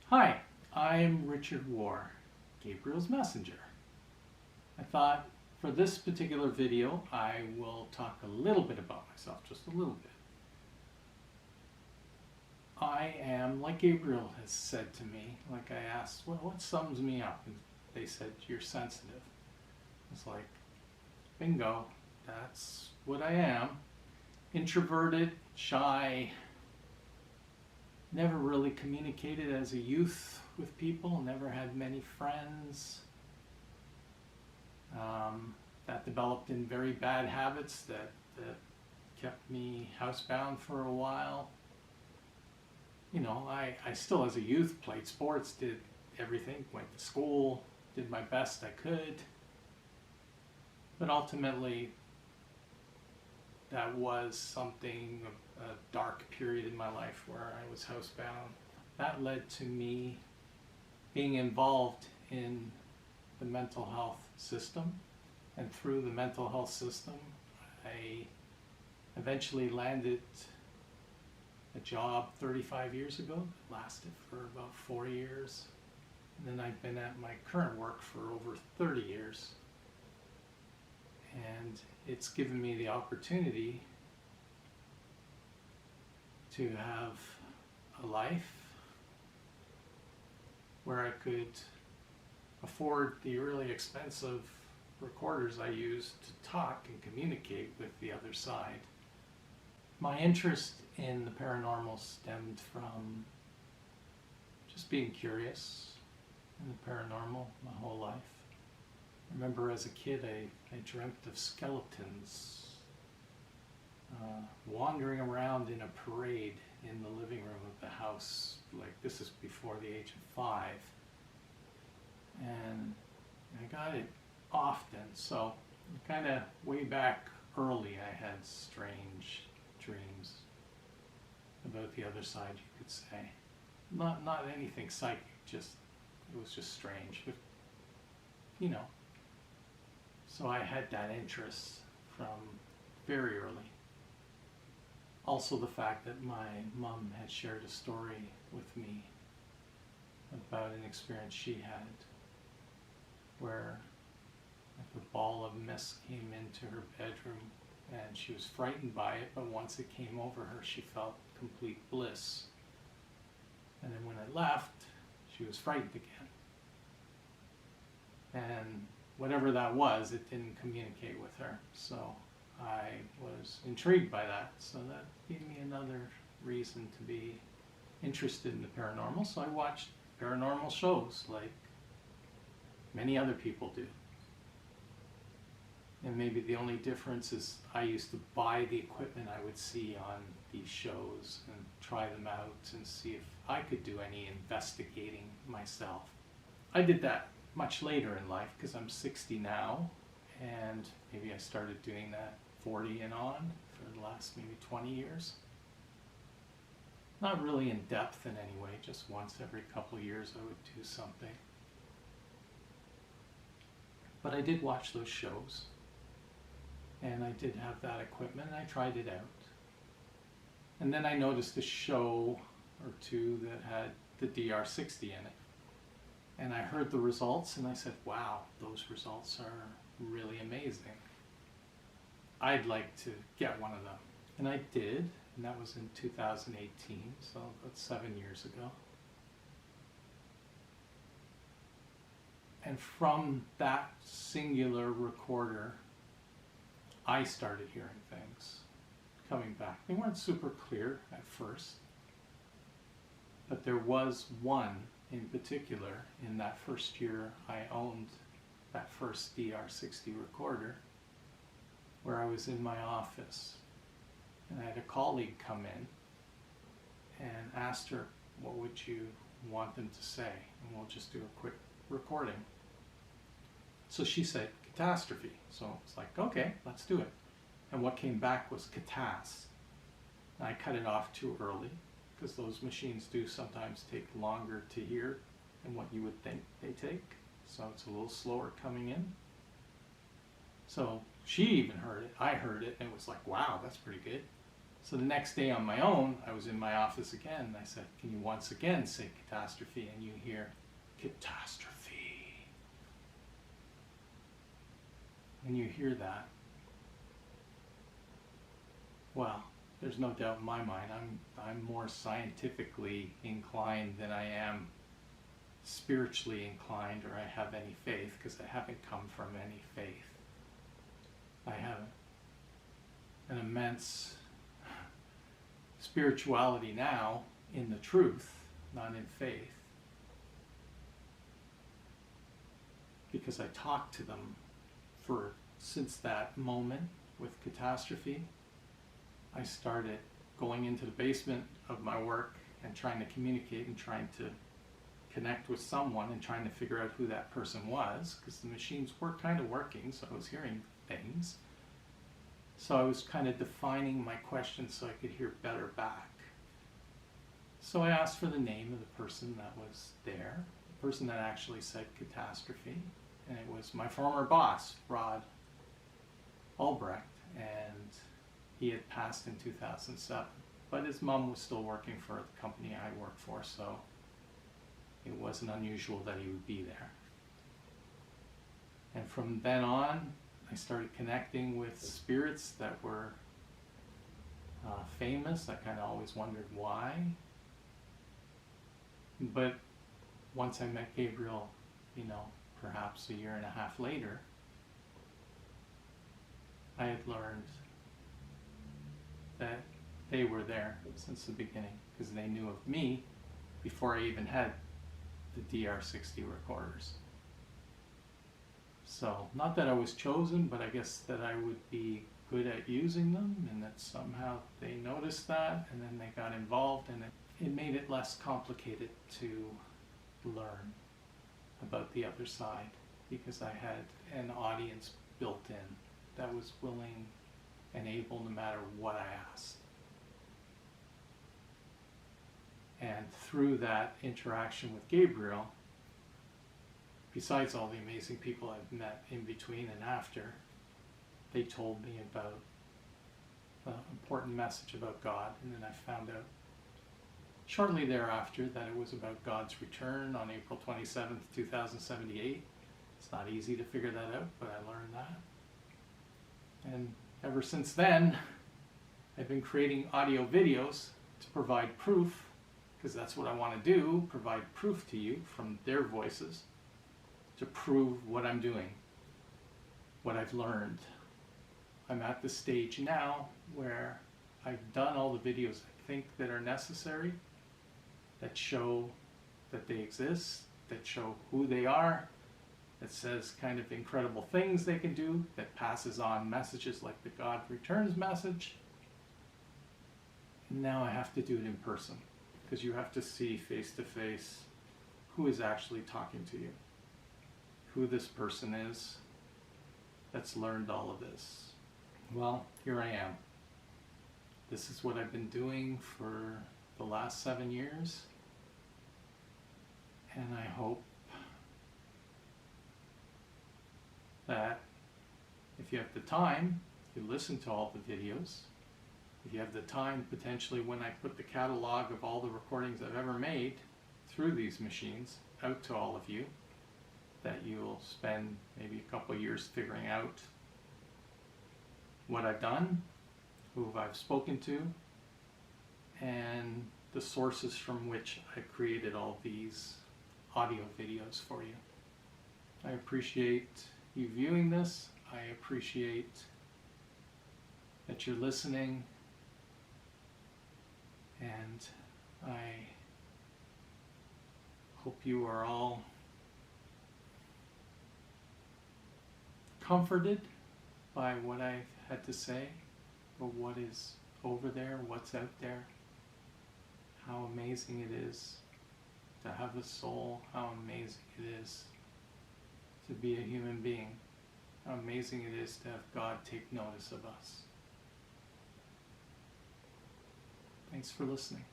Hi, I'm Richard Worr, Gabriel's messenger. I thought for this particular video I will talk a little bit about myself, just a little bit. I am, like Gabriel has said to me, like I asked, well, what sums me up? And they said, you're sensitive. It's like, bingo, that's what I am. Introverted, shy, never really communicated as a youth with people, never had many friends. That developed in very bad habits that kept me housebound for a while. You know, I still as a youth played sports, did everything, went to school, did my best I could. But ultimately, that was something, a dark period in my life where I was housebound. That led to me being involved in the mental health system. And through the mental health system, I eventually landed a job 35 years ago. It lasted for about 4 years. And then I've been at my current work for over 30 years. And it's given me the opportunity to have a life where I could afford the really expensive recorders I use to talk and communicate with the other side. My interest in the paranormal stemmed from just being curious in the paranormal my whole life. I remember as a kid I dreamt of skeletons wandering around in a parade in the living room of the house. Like, this is before the age of 5. And I got it often, so kind of way back early I had strange dreams about the other side, you could say. Not anything psychic, just it was just strange, but you know. So I had that interest from very early. Also the fact that my mom had shared a story with me about an experience she had where like a ball of mist came into her bedroom and she was frightened by it, but once it came over her she felt complete bliss. And then when it left, she was frightened again. And whatever that was, it didn't communicate with her. So I was intrigued by that. So that gave me another reason to be interested in the paranormal. So I watched paranormal shows like many other people do. And maybe the only difference is I used to buy the equipment I would see on these shows and try them out and see if I could do any investigating myself. I did that much later in life because I'm 60 now, and maybe I started doing that 40 and on for the last maybe 20 years. Not really in depth in any way, just once every couple of years I would do something. But I did watch those shows, and I did have that equipment, and I tried it out. And then I noticed a show or two that had the DR60 in it. And I heard the results and I said, wow, those results are really amazing. I'd like to get one of them. And I did, and that was in 2018, so that's 7 years ago. And from that singular recorder, I started hearing things coming back. They weren't super clear at first, but there was one in particular in that first year I owned that first DR60 recorder, where I was in my office and I had a colleague come in and asked her, what would you want them to say? And we'll just do a quick recording. So she said, catastrophe. So it's like, okay, let's do it. And what came back was catas. And I cut it off too early because those machines do sometimes take longer to hear than what you would think they take. So it's a little slower coming in. So she even heard it. I heard it and it was like, wow, that's pretty good. So the next day on my own, I was in my office again, and I said, can you once again say catastrophe? And you hear, catastrophe. When you hear that, well, there's no doubt in my mind, I'm more scientifically inclined than I am spiritually inclined, or I have any faith, because I haven't come from any faith. I have an immense spirituality now in the truth, not in faith, because I talked to them since that moment with catastrophe. I started going into the basement of my work and trying to communicate and trying to connect with someone and trying to figure out who that person was, because the machines were kind of working, so I was hearing things. So I was kind of defining my questions so I could hear better back. So I asked for the name of the person that was there, the person that actually said catastrophe, and it was my former boss, Rod Albrecht, and he had passed in 2007. But his mom was still working for the company I worked for, so it wasn't unusual that he would be there. And from then on, I started connecting with spirits that were famous. I kind of always wondered why. But once I met Gabriel, perhaps a year and a half later, I had learned that they were there since the beginning, because they knew of me before I even had the DR60 recorders. So, not that I was chosen, but I guess that I would be good at using them, and that somehow they noticed that, and then they got involved, and it made it less complicated to learn about the other side, because I had an audience built in that was willing and able no matter what I asked. And through that interaction with Gabriel, besides all the amazing people I've met in between and after, they told me about an important message about God, and then I found out shortly thereafter that it was about God's return on April 27th, 2078. It's not easy to figure that out, but I learned that. And ever since then, I've been creating audio videos to provide proof, because that's what I want to do, provide proof to you from their voices, to prove what I'm doing, what I've learned. I'm at the stage now where I've done all the videos I think that are necessary, that show that they exist, that show who they are, that says kind of incredible things they can do, that passes on messages like the God returns message. Now I have to do it in person, because you have to see face to face who is actually talking to you, who this person is that's learned all of this. Well, here I am. This is what I've been doing for the last 7 years, and I hope that if you have the time, you listen to all the videos. If you have the time, potentially when I put the catalog of all the recordings I've ever made through these machines out to all of you, that you'll spend maybe a couple of years figuring out what I've done, who I've spoken to, and the sources from which I created all these audio videos for you. I appreciate you viewing this. I appreciate that you're listening, and I hope you are all comforted by what I've had to say, or what is over there, what's out there, how amazing it is to have a soul, how amazing it is to be a human being, how amazing it is to have God take notice of us. Thanks for listening.